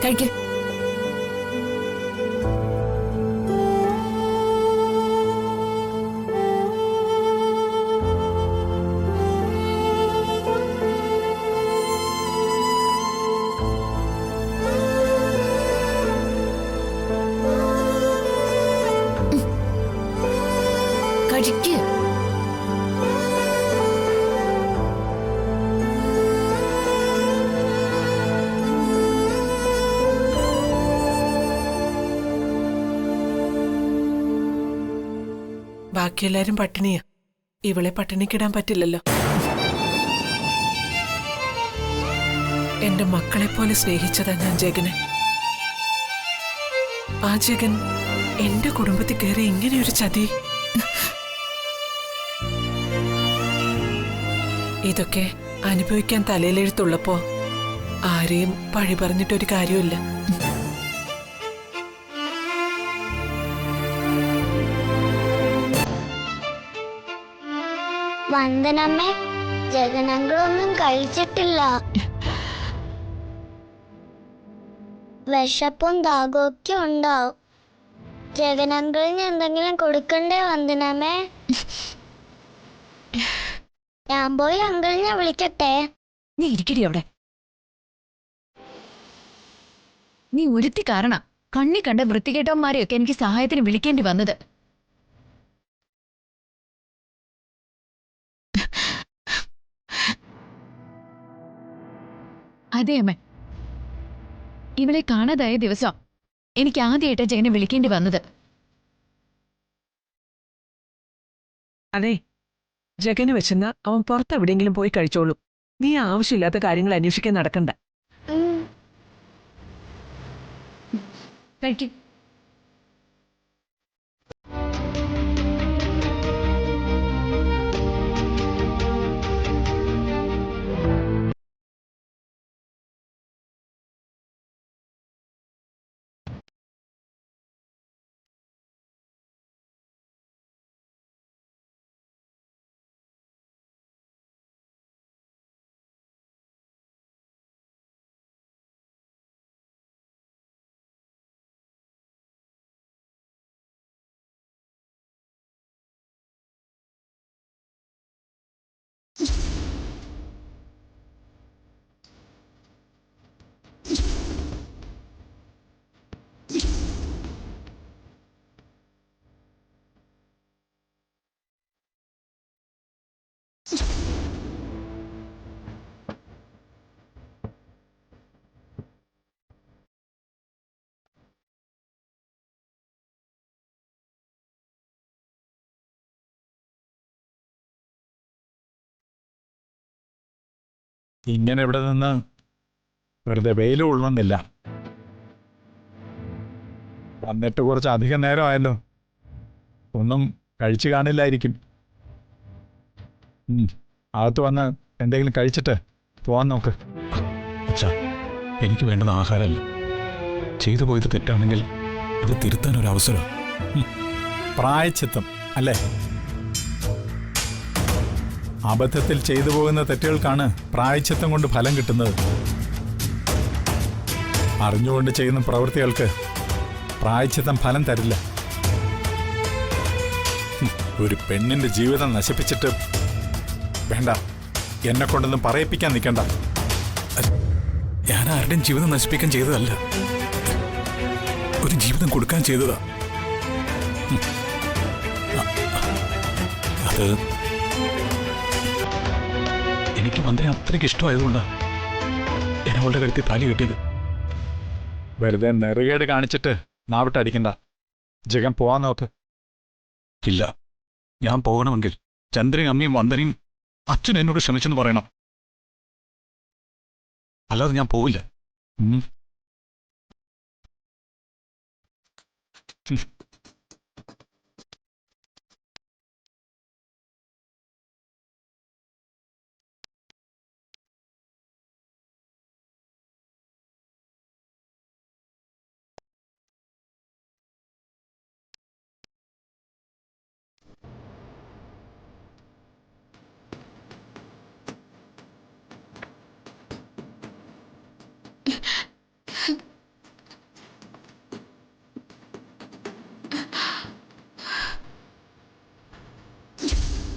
കഴിക്ക്. കഴിക്ക്. ബാക്കിയെല്ലാരും പട്ടിണിയാ. ഇവളെ പട്ടിണിക്കിടാൻ പറ്റില്ലല്ലോ. എന്റെ മക്കളെ പോലെ സ്നേഹിച്ചതാ ഞാൻ ജഗനെ. ആ ജഗൻ എന്റെ കുടുംബത്തിൽ കയറി ഇങ്ങനെയൊരു ചതി. ഇതൊക്കെ അനുഭവിക്കാൻ തലയിലെഴുത്തുള്ളപ്പോ ആരെയും പഴി പറഞ്ഞിട്ടൊരു കാര്യമില്ല. വന്ദനമ്മേ, ജഗനങ്ങളൊന്നും കഴിച്ചിട്ടില്ല. വിശപ്പും ദാഹമൊക്കെ ഉണ്ടാവും. ജഗനങ്കളിന് എന്തെങ്കിലും കൊടുക്കണ്ടേ വന്ദനമ്മേ? ഞാൻ പോയി അങ്കിളിനെ വിളിക്കട്ടെ? നീ ഇരിക്കടി അവിടെ. നീ ഒരുത്തി കാരണ കണ്ണി കണ്ട വൃത്തികെട്ടവന്മാരെയൊക്കെ എനിക്ക് സഹായത്തിന് വിളിക്കേണ്ടി വന്നത്. അതെ അമ്മ, ഇവളെ കാണാതായ ദിവസം എനിക്ക് ആദ്യമായിട്ട് ജഗനെ വിളിക്കേണ്ടി വന്നത്. അതെ, ജഗന് വെച്ചെന്നാ അവൻ പുറത്തെവിടെയെങ്കിലും പോയി കഴിച്ചോളൂ. നീ ആവശ്യമില്ലാത്ത കാര്യങ്ങൾ അന്വേഷിക്കാൻ നടക്കണ്ട. കഴിക്കും. ഇങ്ങനെ ഇവിടെ നിന്ന് വെറുതെ വെയിലും ഉള്ളുന്നില്ല. വന്നിട്ട് കുറച്ച് അധികം നേരമായല്ലോ. ഒന്നും കഴിച്ചു കാണില്ലായിരിക്കും. അകത്ത് വന്ന് എന്തെങ്കിലും കഴിച്ചിട്ട് പോവാൻ നോക്ക്. അച്ഛാ, എനിക്ക് വേണ്ടുന്ന ആഹാരമല്ല. ചെയ്തു പോയത് തെറ്റാണെങ്കിൽ അത് തിരുത്താൻ ഒരു അവസരം. പ്രായച്ചിത്തം അല്ലേ? അബദ്ധത്തിൽ ചെയ്തു പോകുന്ന തെറ്റുകൾക്കാണ് പ്രായച്ചിത്തം കൊണ്ട് ഫലം കിട്ടുന്നത്. അറിഞ്ഞുകൊണ്ട് ചെയ്യുന്ന പ്രവൃത്തികൾക്ക് പ്രായച്ചിത്തം ഫലം തരില്ല. ഒരു പെണ്ണിന്റെ ജീവിതം നശിപ്പിച്ചിട്ട് വേണ്ട, എന്നെ കൊണ്ടൊന്നും പറയിപ്പിക്കാൻ നിൽക്കണ്ട. ഞാൻ ആരുടെയും ജീവിതം നശിപ്പിക്കാൻ ചെയ്തതല്ല, ഒരു ജീവിതം കൊടുക്കാൻ ചെയ്തതാ. അത് എനിക്ക് വന്ദനെ അത്രയ്ക്ക് ഇഷ്ടമായതുകൊണ്ടാണ് ഞാൻ അവളുടെ കരുത്തിൽ താലി കെട്ടിയത്. വെറുതെ നെറുകേട് കാണിച്ചിട്ട് നാവിട്ടടിക്കണ്ട. ജഗൻ പോവാൻ നോക്ക്. ഇല്ല, ഞാൻ പോകണമെങ്കിൽ ചന്ദ്രയും അമ്മയും വന്ദനയും അച്ഛൻ എന്നോട് ക്ഷമിച്ചെന്ന് പറയണം. അല്ലാതെ ഞാൻ പോവില്ല.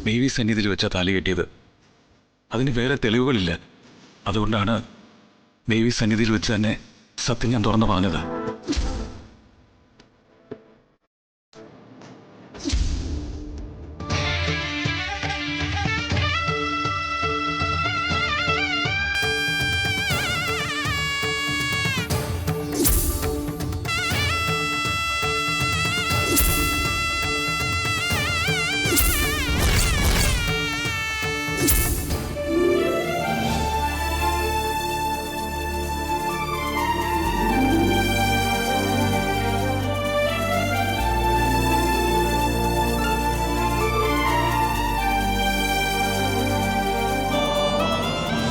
ദേവി സന്നിധിയിൽ വെച്ചാ താലി കെട്ടിയത്. അതിന് വേറെ തെളിവുകളില്ല. അതുകൊണ്ടാണ് ദേവി സന്നിധിയിൽ വെച്ച് തന്നെ സത്യം ഞാൻ തുറന്നു പറഞ്ഞത്.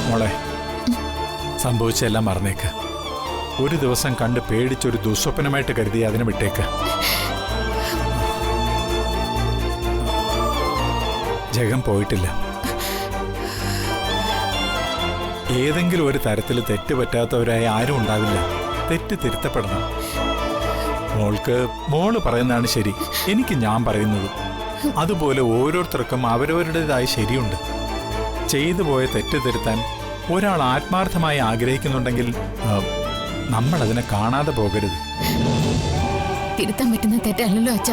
മോളെ, സംഭവിച്ചെല്ലാം മറന്നേക്ക്. ഒരു ദിവസം കണ്ട് പേടിച്ചൊരു ദുസ്വപ്നമായിട്ട് കരുതി അതിനെ വിട്ടേക്ക്. ജഗൻ പോയിട്ടില്ല. ഏതെങ്കിലും ഒരു തരത്തിൽ തെറ്റ് പറ്റാത്തവരായി ആരും ഉണ്ടാവില്ല. തെറ്റ് തിരുത്തപ്പെടണം. മോൾക്ക് മോള് പറയുന്നതാണ് ശരി, എനിക്ക് ഞാൻ പറയുന്നത്. അതുപോലെ ഓരോരുത്തർക്കും അവരവരുടേതായ ശരിയുണ്ട്. ചെയ്തു പോയ തെറ്റ് തിരുത്താൻ ഒരാൾ ആത്മാർത്ഥമായി ആഗ്രഹിക്കുന്നുണ്ടെങ്കിൽ നമ്മളതിനെ കാണാതെ പോകരുത്. തിരുത്താൻ പറ്റുന്ന തെറ്റല്ലല്ലോ അച്ഛ.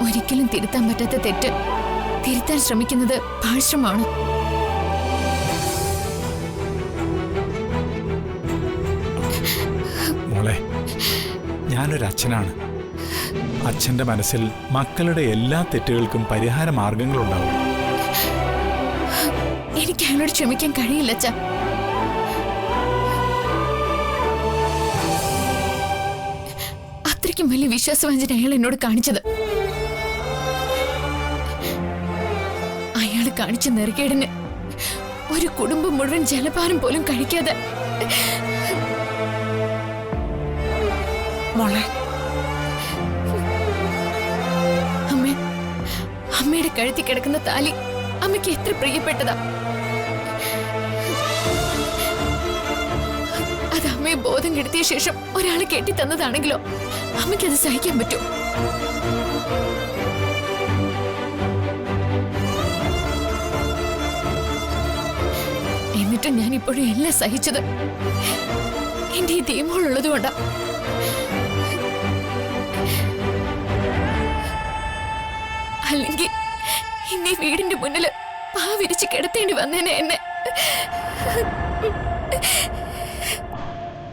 ഒരിക്കലും തിരുത്താൻ പറ്റാത്ത തെറ്റ് തിരുത്താൻ ശ്രമിക്കുന്നത് പാഴ്ശ്രമാണ്. മോളെ, ഞാനൊരച്ഛനാണ്. അച്ഛൻ്റെ മനസ്സിൽ മക്കളുടെ എല്ലാ തെറ്റുകൾക്കും പരിഹാര മാർഗങ്ങളുണ്ടാവും. എനിക്ക് അയാളോട് ക്ഷമിക്കാൻ കഴിയില്ല അച്ഛ. അത്രയ്ക്കും വലിയ വിശ്വാസവഞ്ചന അയാൾ എന്നോട് കാണിച്ചത്. അയാൾ കാണിച്ച നെറുകേടിന് ഒരു കുടുംബം മുഴുവൻ ജലപാനം പോലും കഴിക്കാതെ മോളെ, അമ്മയുടെ കഴുത്തി കിടക്കുന്ന താലി അമ്മയ്ക്ക് എത്ര പ്രിയപ്പെട്ടതാ. അത് അമ്മയെ ബോധം കെടുത്തിയ ശേഷം ഒരാളെ കെട്ടിത്തന്നതാണെങ്കിലോ അമ്മയ്ക്കത് സഹിക്കാൻ പറ്റും. എന്നിട്ടും ഞാൻ ഇപ്പോഴും എല്ലാം സഹിച്ചത് എന്റെ ഈ ദീമോളുള്ളത് കൊണ്ടാ. അല്ലെങ്കിൽ ഇന്നീ വീടിന്റെ മുന്നിൽ പാവിരിച്ച് കിടത്തേണ്ടി വന്നേനെ എന്നെ.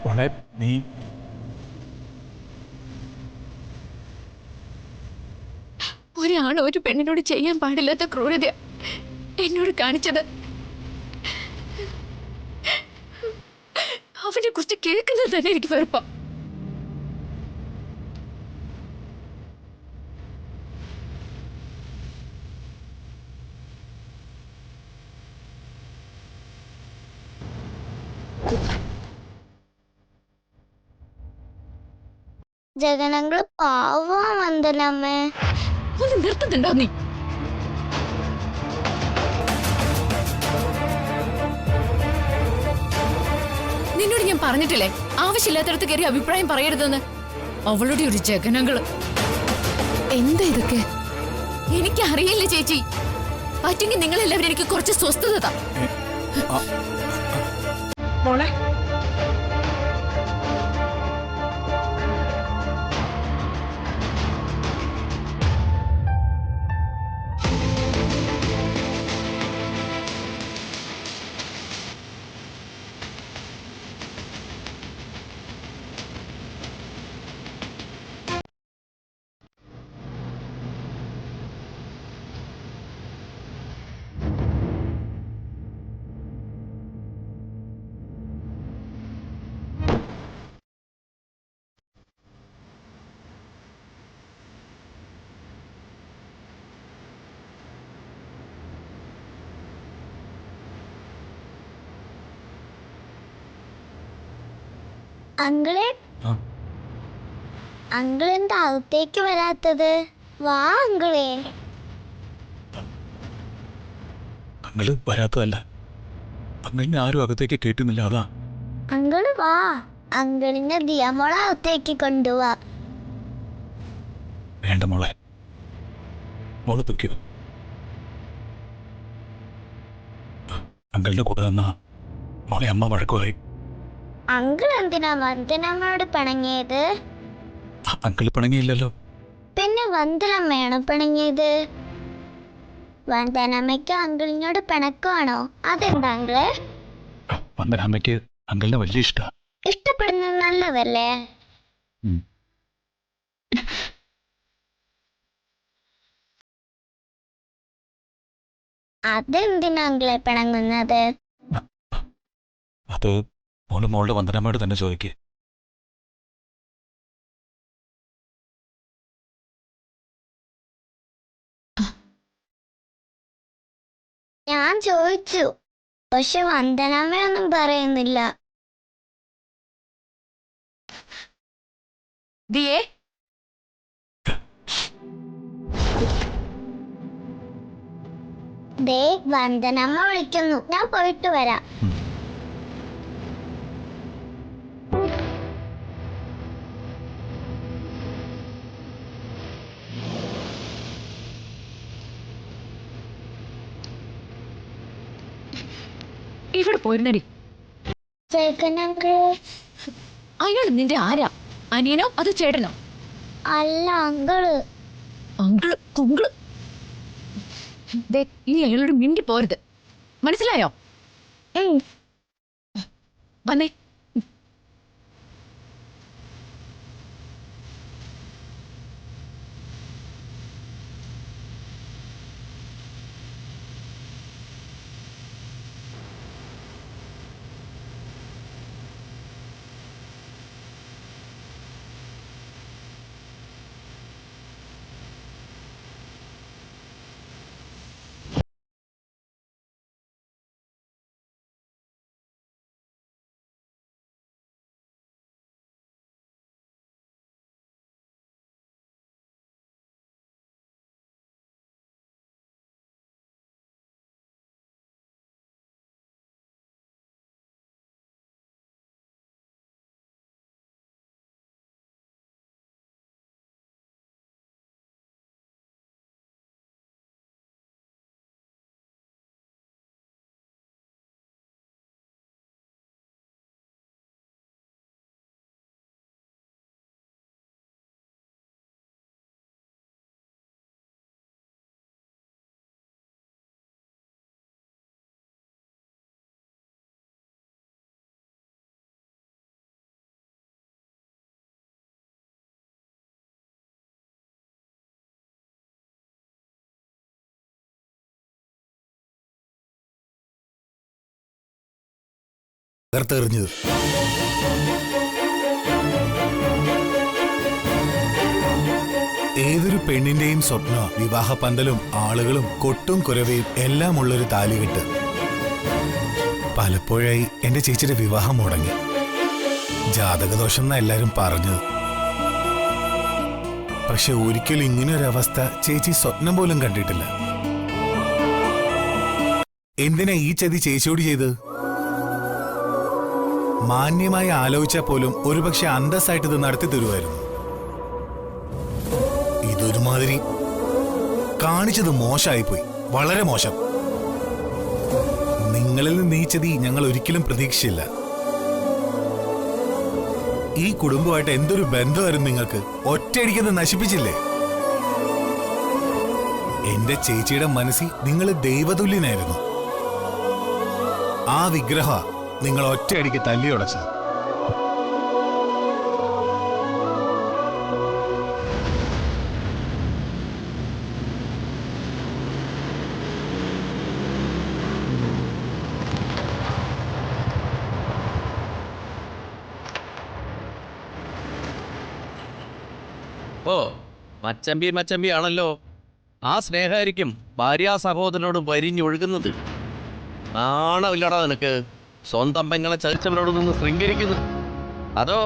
മോളെ, നീ ഒരാണ് ഒരു പെണ്ണിനോട് ചെയ്യാൻ പാടില്ലാത്ത ക്രൂരത എന്നോട് കാണിച്ചത്. അവനെ കുറിച്ച് കേൾക്കുന്നത് തന്നെ എനിക്ക് വെറുപ്പാ. ജഗനങ്ങള് പാവാ വന്ദനമ്മേ. ഒന്ന് നിർത്തുന്നുണ്ടോ നീ? നിന്നോട് ഞാൻ പറഞ്ഞിട്ടില്ലേ ആവശ്യമില്ലാത്തടത്ത് കയറി അഭിപ്രായം പറയരുതെന്ന്. അവളുടെ ഒരു ജഗനങ്ങള്. എന്താ ഇതൊക്കെ? എനിക്കറിയില്ല ചേച്ചി. പറ്റുമെങ്കിൽ നിങ്ങളെല്ലാവരും എനിക്ക് കുറച്ച് സ്വസ്ഥത. മോളെ, അങ്കിളെ, അങ്കിൾ എന്താ അകത്തേക്ക് വരാത്തത്? വാ അങ്കിളെ. അങ്ങള് വരാത്തതല്ല, അങ്ങളിനെ ആരും അകത്തേക്ക് കേട്ടുന്നില്ല. അതാ. അങ്കിള് വാ, അങ്കിളിനെ ദിയമോളെ അകത്തേക്ക് കൊണ്ടുപോവാ. വേണ്ട മോളെ, മോള് പൊയ്ക്കോ. അങ്കിളിന്റെ കൂടെ നിന്നാ മോളെ അമ്മ വഴക്ക് പറയും. അങ്കിൾ എന്തിനാ വന്ദനമ്മയോട് പിണങ്ങിയത്? അങ്കിൾ പിണങ്ങിയില്ലല്ലോ. പിന്നെ വന്ദനമ്മയാണോ പിണങ്ങിയത്? വന്ദനമ്മയ്ക്ക് അങ്കിളിനോട് പിണക്കമാണോ? അതെന്താ അങ്കിള്? വന്ദനാമ്മയ്ക്ക് അങ്കിളിനെ വലിയ ഇഷ്ടമാണ്. ഇഷ്ടപ്പെടുന്നത് നല്ലതല്ലേ? അതെന്തിനാ അങ്കിളെ പിണങ്ങുന്നത്? അത് മോളുടെ വന്ദനാമ്മയോട് തന്നെ ചോദിക്കേ. ഞാൻ ചോദിച്ചു, പക്ഷെ വന്ദനമ്മയൊന്നും പറയുന്നില്ല. ദിയേ, ദേ വന്ദനമ്മ വിളിക്കുന്നു, ഞാൻ പോയിട്ട് വരാം. ഇവിടെ പോയിരുന്നടി. ചേക്കനങ്കിൾ. അയാൾ നിന്റെ ആരാ? അനിയനോ അത് ചേട്ടനോ? അല്ല അങ്കിള്. അങ്കിള് കുങ്കിള്. ഈ അയാളോട് മിണ്ടി പോരുത്, മനസ്സിലായോ? വന്നേ. തകർത്തെറിഞ്ഞത്. ഏതൊരു പെണ്ണിന്റെയും സ്വപ്ന വിവാഹ പന്തലും ആളുകളും കൊട്ടും കുരവയും എല്ലാം ഉള്ളൊരു താലികെട്ട്. പലപ്പോഴായി എന്റെ ചേച്ചിയുടെ വിവാഹം മുടങ്ങി. ജാതകദോഷം എന്നാ എല്ലാരും പറഞ്ഞത്. പക്ഷെ ഒരിക്കലും ഇങ്ങനൊരവസ്ഥ ചേച്ചി സ്വപ്നം പോലും കണ്ടിട്ടില്ല. എന്തിനാ ഈ ചതി ചേച്ചിയോട് ചെയ്ത്? മാന്യമായി ആലോചിച്ചാൽ പോലും ഒരുപക്ഷെ അന്തസ്സായിട്ട് ഇത് നടത്തി തരുമായിരുന്നു. ഇതൊരുമാതിരി കാണിച്ചത് മോശമായിപ്പോയി, വളരെ മോശം. നിങ്ങളിൽ നിന്ന് ഈ ചതി ഞങ്ങൾ ഒരിക്കലും പ്രതീക്ഷിച്ചില്ല. ഈ കുടുംബമായിട്ട് എന്തൊരു ബന്ധമായിരുന്നു നിങ്ങൾക്ക്? ഒറ്റയടിക്കത് നശിപ്പിച്ചില്ലേ? എന്റെ ചേച്ചിയുടെ മനസ്സിൽ നിങ്ങൾ ദൈവതുല്യനായിരുന്നു. ആ വിഗ്രഹ നിങ്ങൾ ഒറ്റയടിക്ക് തല്ലിയുടച്ച. ഓ, മച്ചമ്പി ആണല്ലോ. ആ സ്നേഹമായിരിക്കും ഭാര്യാ സഹോദരനോട് വരിഞ്ഞൊഴുകുന്നത്. നാണമില്ലടാ നിനക്ക്? സ്വന്തം പെങ്ങളെ ചതിച്ചവരോട് നിന്ന് ശൃംഗരിക്കുന്നു. അതോ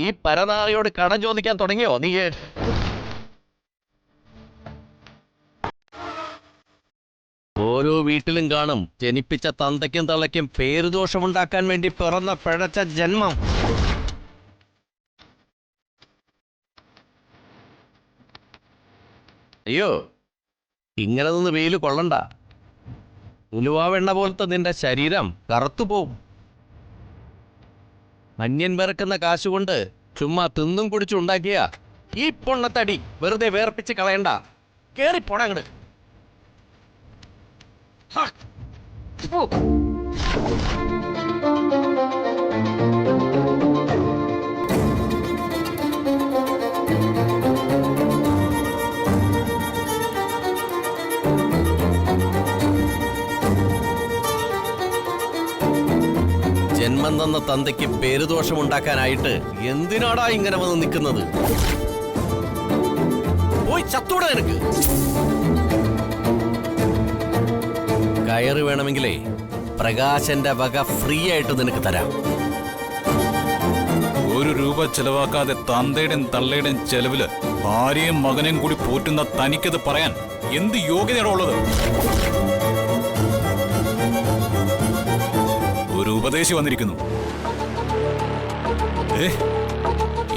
ഈ പരനാറിയോട് കടം ചോദിക്കാൻ തുടങ്ങിയോ നീ? ഓരോ വീട്ടിലും കാണും ജനിപ്പിച്ച തന്തയ്ക്കും തള്ളയ്ക്കും പേരുദോഷമുണ്ടാക്കാൻ വേണ്ടി പിറന്ന പിഴച്ച ജന്മം. അയ്യോ, ഇങ്ങനെ നിന്ന് വെയിൽ കൊള്ളണ്ട. ഉലുവാവെണ്ണ പോലത്തെ നിന്റെ ശരീരം കറുത്തുപോകും. അന്യൻ വിറക്കുന്ന കാശുകൊണ്ട് ചുമ്മാ തിന്നും കുടിച്ചുണ്ടാക്കിയ ഈ പൊണ്ണത്തടി വെറുതെ വേർപ്പിച്ച് കളയണ്ട. കേറിപ്പോണ അങ്ങട്. ജന്മം തന്ന തന്തയ്ക്ക് പേരുദോഷമുണ്ടാക്കാനായിട്ട് എന്തിനാടാ ഇങ്ങനെ വന്ന് നിൽക്കുന്നത്? പോയി ചത്തൂടെ നിനക്ക്. കയറ് വേണമെങ്കിലേ പ്രകാശന്റെ വക ഫ്രീ ആയിട്ട് നിനക്ക് തരാം. 1 രൂപ ചെലവാക്കാതെ തന്തയുടെയും തള്ളയുടെയും ചെലവില് ഭാര്യയും മകനെയും കൂടി പോറ്റുന്ന തനിക്കത് പറയാൻ എന്ത് യോഗ്യതയാണ് ഉള്ളത്? ഒരു ഉപദേശി വന്നിരിക്കുന്നു.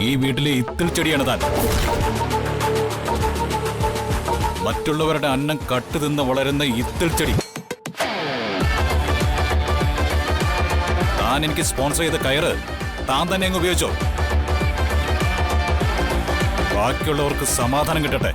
ഈ വീട്ടിലെ ഇത്തിൾ ചെടിയാണ് താൻ. മറ്റുള്ളവരുടെ അന്നം കട്ടുതിന്ന് വളരുന്ന ഇത്തിൾ ചെടി. താൻ എനിക്ക് സ്പോൺസർ ചെയ്ത കയറ് താൻ തന്നെ അങ്ങ് ഉപയോഗിച്ചോ. ബാക്കിയുള്ളവർക്ക് സമാധാനം കിട്ടട്ടെ.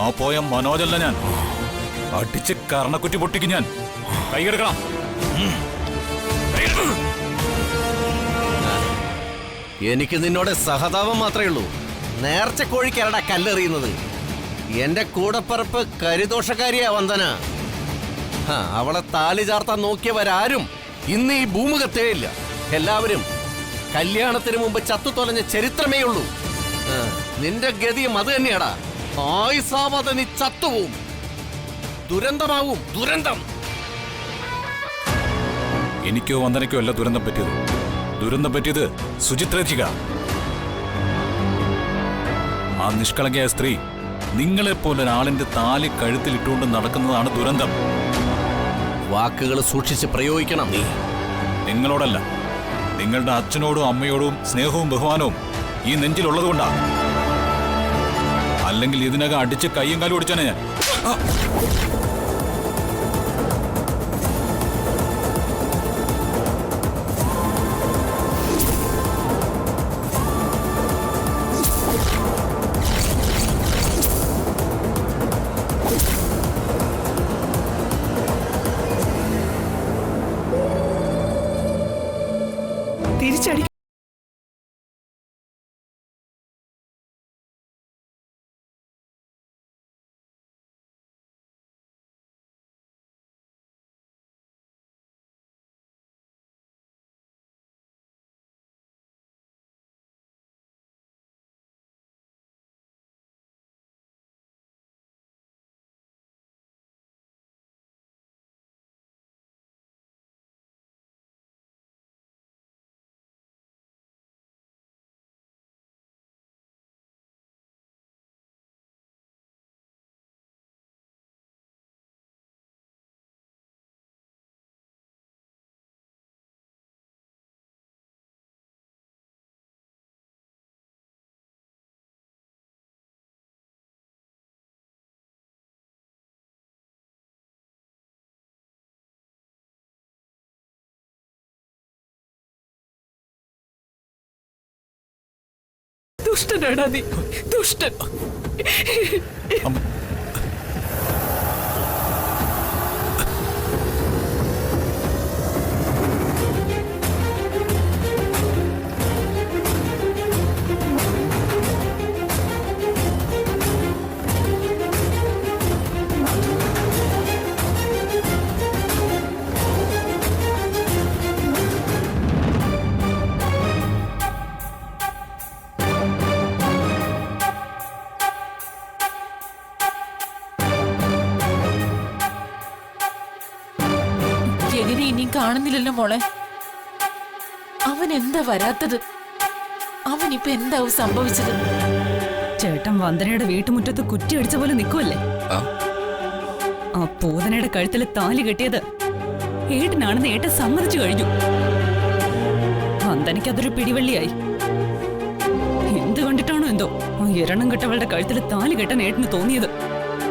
ആ പോയ മനോജല്ല ഞാൻ. അടിച്ച് കർണക്കുറ്റി പൊട്ടിക്ക് ഞാൻ. കൈയെടുക്കണം. എനിക്ക് നിന്നോട് സഹതാപം മാത്രമേ ഉള്ളൂ. നേർച്ച കോഴിക്കരടാ കല്ലെറിയുന്നത്. എന്റെ കൂടപ്പറപ്പ് കരിദോഷക്കാരിയാ വന്ദന. അവളെ താലി ചാർത്താൻ നോക്കിയവരാരും ഇന്ന് ഈ ഭൂമുഖത്തേയില്ല. എല്ലാവരും കല്യാണത്തിന് മുമ്പ് ചത്തുതൊലഞ്ഞ ചരിത്രമേ ഉള്ളൂ. നിന്റെ ഗതിയും അത് തന്നെയാടാ. ആയുസാവാതെ നീ ചത്തുപോവും. ദുരന്തമാവും ദുരന്തം. എനിക്കോ വന്ദനയ്ക്കോ അല്ല ദുരന്തം പറ്റിയത്. ദുരന്തം പറ്റിയത് സുചിത്രേച്ചിക. ആ നിഷ്കളങ്കയായ സ്ത്രീ നിങ്ങളെപ്പോലെ ഒരാളിന്റെ താലി കഴുത്തിലിട്ടുകൊണ്ട് നടക്കുന്നതാണ് ദുരന്തം. വാക്കുകൾ സൂക്ഷിച്ച് പ്രയോഗിക്കണം. നീ നിങ്ങളോടല്ല, നിങ്ങളുടെ അച്ഛനോടും അമ്മയോടും സ്നേഹവും ബഹുമാനവും ഈ നെഞ്ചിലുള്ളതുകൊണ്ടാ. അല്ലെങ്കിൽ ഇതിനകം അടിച്ച് കയ്യും കാലും ഓടിച്ചാനെ ഞാൻ. തിരിച്ചടി. ദുഷ്ടനാടാ നീ, ദുഷ്ടൻ. ജഗനെ ഇനിയും കാണുന്നില്ലല്ലോ മോളെ. അവൻ എന്താ വരാത്തത്? അവനിപ്പോ എന്താവും സംഭവിച്ചത്? ചേട്ടൻ വന്ദനയുടെ വീട്ടുമുറ്റത്ത് കുറ്റിയടിച്ച പോലെ നിൽക്കുമല്ലേ? ആ പൂതനയുടെ കഴുത്തിൽ താലി കെട്ടിയത് ഏട്ടനാണെന്ന് ഏട്ടൻ സമ്മതിച്ചു കഴിഞ്ഞു. വന്ദനയ്ക്കതൊരു പിടിവള്ളിയായി. എന്ത് കണ്ടിട്ടാണോ എന്തോ ആ എരണം കെട്ടവളുടെ കഴുത്തിൽ താലി കെട്ടാൻ ഏട്ടന് തോന്നിയത്.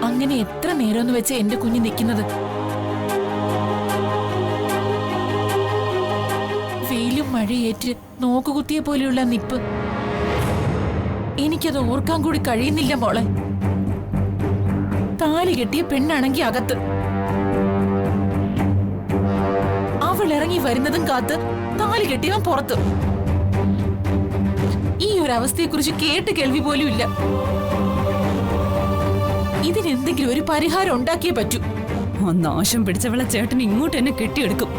അങ്ങനെ എത്ര നേരമെന്ന് വെച്ച എന്റെ കുഞ്ഞ് നിൽക്കുന്നത്? വെയിലും മഴയേറ്റ് നോക്കുകുത്തിയെ പോലെയുള്ള നിപ്പ്. എനിക്കത് ഓർക്കാൻ കൂടി കഴിയുന്നില്ല മോളെ. താലി കെട്ടിയ പെണ്ണാണെങ്കി അകത്ത്, അവൾ ഇറങ്ങി വരുന്നതും കാത്ത് താലി കെട്ടിയവൻ പുറത്ത്. ഈ ഒരു അവസ്ഥയെക്കുറിച്ച് കേട്ട് കേൾവി പോലും ഇല്ല. ഇതിനെന്തെങ്കിലും ഒരു പരിഹാരം ഉണ്ടാക്കിയേ പറ്റൂ. ആ നാശം പിടിച്ചവളെ ചേട്ടൻ ഇങ്ങോട്ട് എന്നെ കെട്ടിയെടുക്കും.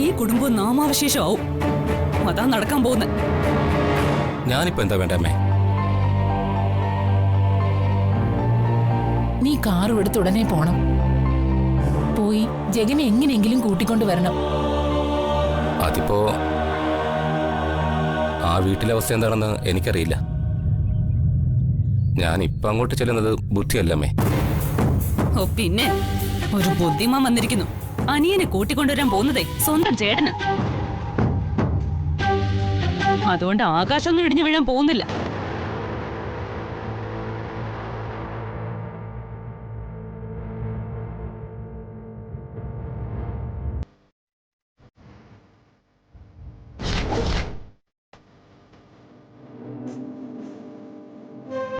ഈ കുടുംബം നാമാവശേഷമാവും. അതാ നടക്കാൻ പോകുന്നത്. ഞാനിപ്പോ എന്താ വേണ്ട അമ്മേ? നീ കാറും എടുത്ത് ഉടനെ പോണം. പോയി ജഗനെ എങ്ങനെയെങ്കിലും കൂട്ടിക്കൊണ്ട് വരണം. അതിപ്പോ ആ വീട്ടിലെ അവസ്ഥ എന്താണെന്ന് എനിക്കറിയില്ല. ഞാൻ ഇപ്പൊ അങ്ങോട്ട് ചെല്ലുന്നത് ബുദ്ധിയല്ലമ്മേ. ഓ പിന്നെ ഒരു ബുദ്ധിമാൻ വന്നിരിക്കുന്നു. അനിയനെ കൂട്ടിക്കൊണ്ടുവരാൻ പോകുന്നതേ സ്വന്തം ചേട്ടന്. അതുകൊണ്ട് ആകാശമൊന്നും ഇടിഞ്ഞു വീഴാൻ പോകുന്നില്ല.